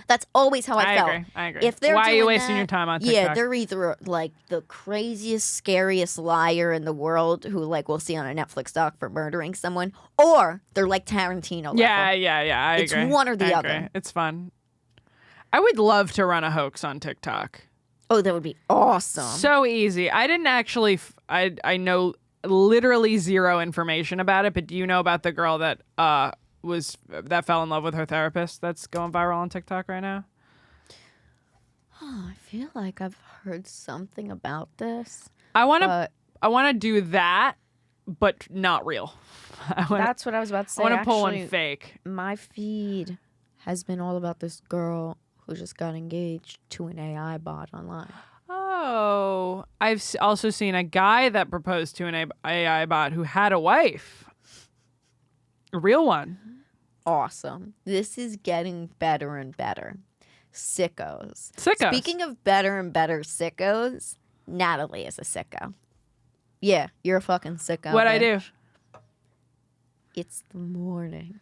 That's always how I felt. I agree. If they're Why are you doing wasting that, your time on TikTok? Yeah, they're either like the craziest, scariest liar in the world who like we'll see on a Netflix doc for murdering someone, or they're like Tarantino level. Yeah. I It's agree. one or the I other. agree. It's fun. I would love to run a hoax on TikTok. Oh, that would be awesome. So easy. I didn't actually. I know literally zero information about it, but do you know about the girl that fell in love with her therapist that's going viral on TikTok right now? I feel like I've heard something about this. I want to do that, but not real. That's what I was about to say. I want to pull Actually, one fake. My feed has been all about this girl who just got engaged to an AI bot online. Oh, I've also seen a guy that proposed to an AI bot who had a wife. A real one. Awesome. This is getting better and better. Sickos. Sickos. Speaking of better and better sickos, Natalie is a sicko. Yeah, you're a fucking sicko. What'd I bitch. do? It's the morning.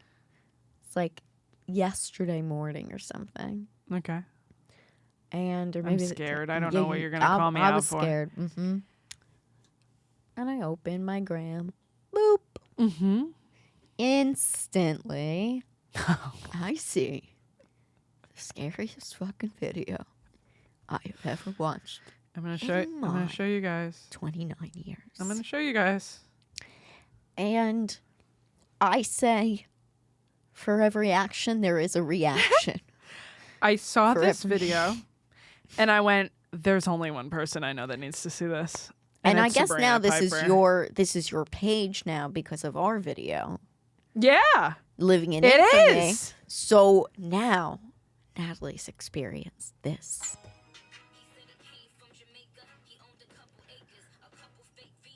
It's like yesterday morning or something. Okay. And or I'm maybe scared. I don't know what you're gonna call me I out was for. scared. Mm-hmm. And I open my gram. Boop. Mm-hmm. Instantly, I see the scariest fucking video I have ever watched. I'm gonna show you guys. 29 years. I'm gonna show you guys. And I say, for every action, there is a reaction. I saw For this every- video, and I went, "There's only one person I know that needs to see this." And I it's guess Sabrina now this Piper. is your page now because of our video. Yeah, Living in it infamy. is. So now, Natalie's experienced this.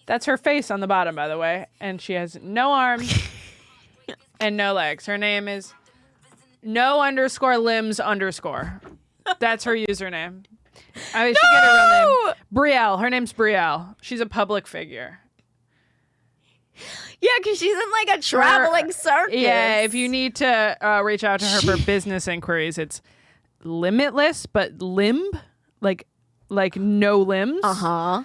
That's her face on the bottom, by the way, and she has no arms and no legs. Her name is no_limbs_. That's her username. I mean, she get her real name. Brielle. Her name's Brielle. She's a public figure. Yeah, because she's in like a traveling circus. Yeah, if you need to reach out to her for business inquiries, it's limitless, but limb, like no limbs. Uh-huh.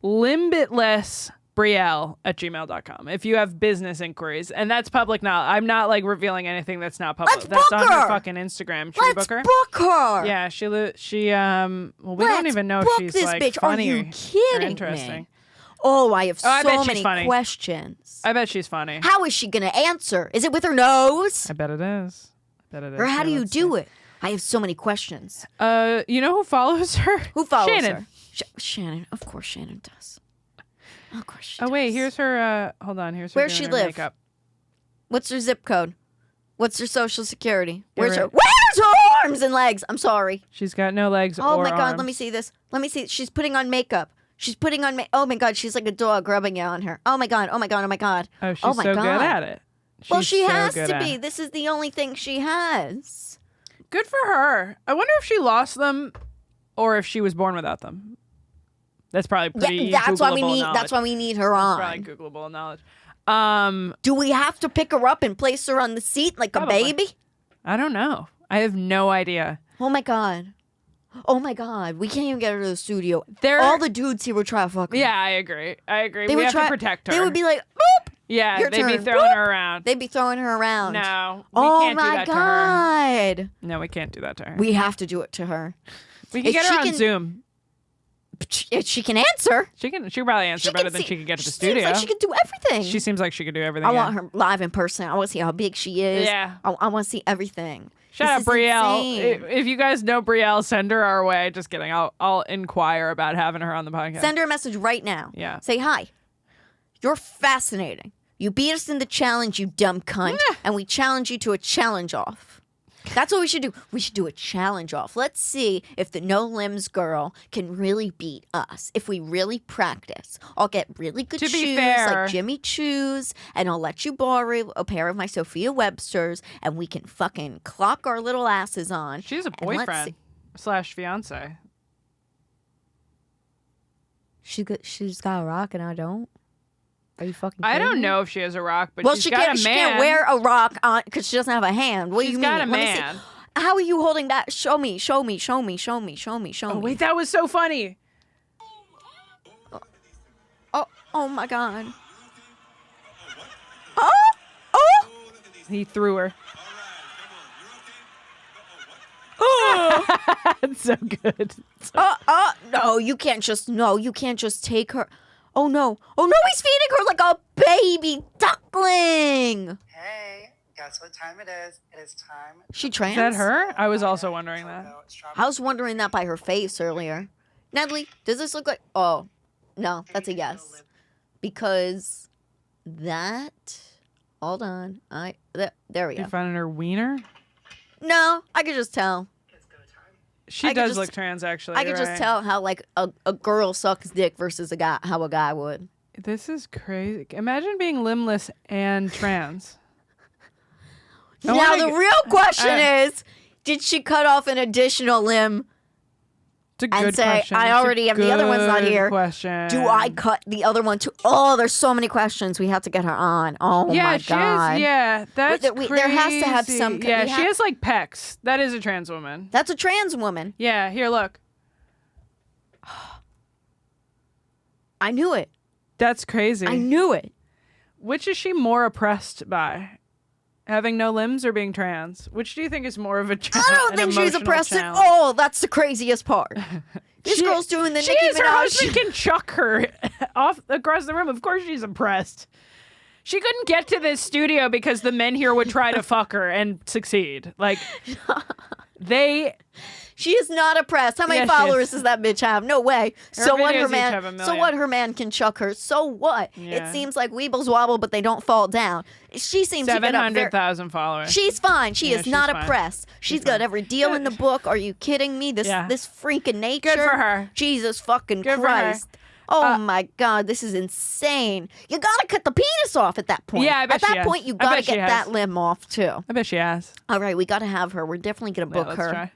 Limbitlessbrielle@gmail.com if you have business inquiries. And that's public now. I'm not like revealing anything that's not public. Let's That's book on her her. fucking Instagram. Should we Let's book her? book her. Yeah, well, we don't Let's even know if book she's this like bitch. funny Are you or kidding interesting. me? Oh, I have I bet so she's many funny. questions. I bet she's funny. How is she going to answer? Is it with her nose? I bet it is. Or how do you do it? I have so many questions. You know who follows her? Who follows Shannon. her? Shannon. Of course Shannon does. Of course she Oh does. wait, here's her. Hold on, here's her. Where's doing she her live? Makeup. What's her zip code? What's her social security? Get Where's rid- her arms and legs? I'm sorry. She's got no legs Oh or my god, arms. let me see this. Let me see. She's putting on makeup. She's putting on oh my god, she's like a dog rubbing it on her. Oh my god, oh my god, oh my god. Oh, she's oh my so god. good at it. Well, She's she so has good to at be. it. This is the only thing she has. Good for her. I wonder if she lost them or if she was born without them. That's probably pretty. Yeah, that's why we Googleable need. knowledge. That's why we need her That's on. probably Googleable knowledge. Do we have to pick her up and place her on the seat like Probably. a baby? I don't know. I have no idea. Oh my god. Oh my god. We can't even get her to the studio. There- All the dudes here would try to fuck her. Yeah, I agree. They we would have try to protect her. They would be like, boop. Yeah, Your they'd be turn. throwing Boop. her around. They'd be throwing her around. No, we Oh can't do my that to her. God. No, we can't do that to her. We have to do it to her. We can If get she her on can- Zoom. She can answer. She'll probably answer better than she could get to the studio. Seems like she could do everything. She seems like she could do everything. I want her live in person. I want to see how big she is. Yeah. I want to see everything. Shout out This is Brielle. insane. If you guys know Brielle, send her our way. Just kidding. I'll inquire about having her on the podcast. Send her a message right now. Yeah. Say, hi. You're fascinating. You beat us in the challenge, you dumb cunt. And we challenge you to a challenge off. That's what we should do. We should do a challenge off. Let's see if the no limbs girl can really beat us. If we really practice. I'll get really good To be shoes fair- like Jimmy Choo's, and I'll let you borrow a pair of my Sophia Webster's, and we can fucking clock our little asses on. She's a And let's boyfriend / fiance. She's got a rock and I don't. Are you fucking I kidding don't me? know if she has a rock, but Well, she's she got can't. a She man. can't wear a rock on because she doesn't have a hand. What do She's you got mean? a Let me see. man. How are you holding that? Show me. Show me. Show me. Show me. Show me. Show Oh me. wait, that was so funny. Oh my God. Oh. He threw her. Oh. It's so good. No, you can't just. No, you can't just take her. Oh no. Oh no, he's feeding her like a baby duckling. Hey, guess what time it is? It is time. She trans? Is that her? I was also wondering that. I was wondering that by her face earlier. Natalie, does this look like? Oh, no, that's a yes. Because that. Hold on. There we You go. finding her wiener? No, I could just tell. She I could does just- look trans, actually. I could you're just right. tell how like a girl sucks dick versus how a guy would. This is crazy. Imagine being limbless and trans. I Now wanna the g- real question I- is, did she cut off an additional limb It's a and good say, question. I It's a already have the other one's not good here. Question. Do I cut the other one too? Oh, there's so many questions. We have to get her on. Oh Yeah, my she God. is. Yeah, that's there has to have crazy. some- Yeah, we she have- has like pecs. That is a trans woman. That's a trans woman. Yeah, here, look. I knew it. That's crazy. I knew it. Which is she more oppressed by? Having no limbs or being trans? Which do you think is more of a challenge? I don't think she's oppressed at all. That's the craziest part. This girl's doing the She Nicki is. Her Minaj. husband can chuck her off across the room. Of course she's oppressed. She couldn't get to this studio because the men here would try to fuck her and succeed. Like, they... She is not oppressed. How many Yeah, she followers is. does that bitch have? No way. Her So what? videos Her each man. have a So million. what? Her man can chuck her. So what? Yeah. It seems like weebles wobble, but they don't fall down. She seems to get up very. 700,000 followers. She's fine. She Yeah, is she's not fine. oppressed. She's got every deal in the book. Are you kidding me? This Yeah. this freak of nature. Good for her. Jesus fucking Good for her. Christ. Oh my God, this is insane. You gotta cut the penis off at that point. Yeah, I bet at that she has. point, you I gotta bet she get has. that limb off too. I bet she has. All right, we gotta have her. We're definitely gonna Yeah, book let's her. try.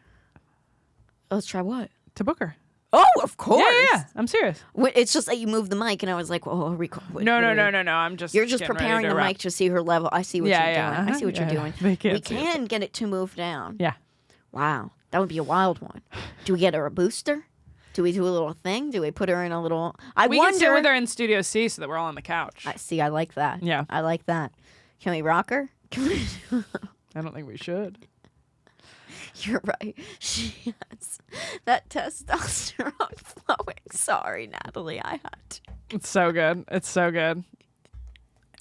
Let's try what? To book her. Oh, of course. Yeah. I'm serious. It's just that you moved the mic, and I was like, "Oh, No. I'm just. You're just getting ready preparing to the wrap. mic to see her level. I see what Yeah, you're yeah, doing. I uh-huh. see what Yeah, you're doing. they can't We see it. can get it to move down. Yeah. Wow, that would be a wild one. Do we get her a booster? Do we do a little thing? Do we put her in a little? I We wonder. can sit with her in Studio C so that we're all on the couch. I see. I like that. Yeah. I like that. Can we rock her? Can we? I don't think we should. You're right. She has that testosterone flowing. Sorry, Natalie. I had to. It's so good. It's so good.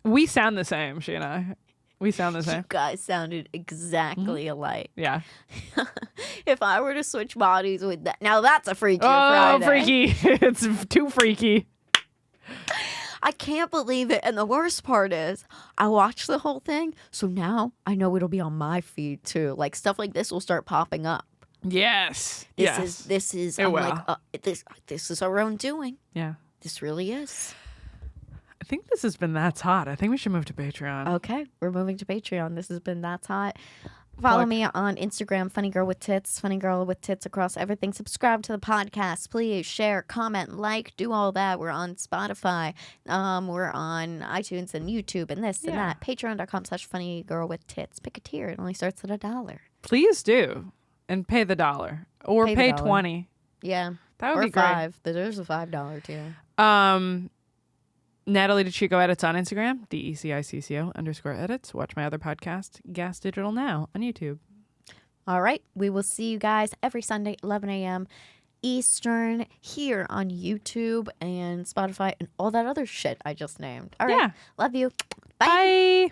We sound the same, she and I. We sound the You same. guys sounded exactly alike. Yeah. If I were to switch bodies with that, now that's a freaky Oh, Friday. freaky. It's too freaky. I can't believe it. And the worst part is, I watched the whole thing, so now I know it'll be on my feed too. Like stuff like this will start popping up. Yes. This yes. is. It I'm will. like, this is our own doing. Yeah. This really is. I think this has been That's Hot. I think we should move to Patreon. Okay, we're moving to Patreon. This has been That's Hot. Follow Plug. me on Instagram, Funny Girl with Tits, Funny Girl with Tits across everything. Subscribe to the podcast. Please share, comment, like, do all that. We're on Spotify. We're on iTunes and YouTube and this and Yeah. that. Patreon.com/Funny Girl with Tits. Pick a tier. It only starts at $1. Please do. And pay the $1. Or Pay pay, the $1. 20. Yeah. That would or be great. $5. But there's a $5 tier. Natalie DeCicco Edits on Instagram, DECICCO_edits. Watch my other podcast, Gas Digital Now, on YouTube. All right. We will see you guys every Sunday, 11 a.m. Eastern, here on YouTube and Spotify and all that other shit I just named. All right. Yeah. Love you. Bye.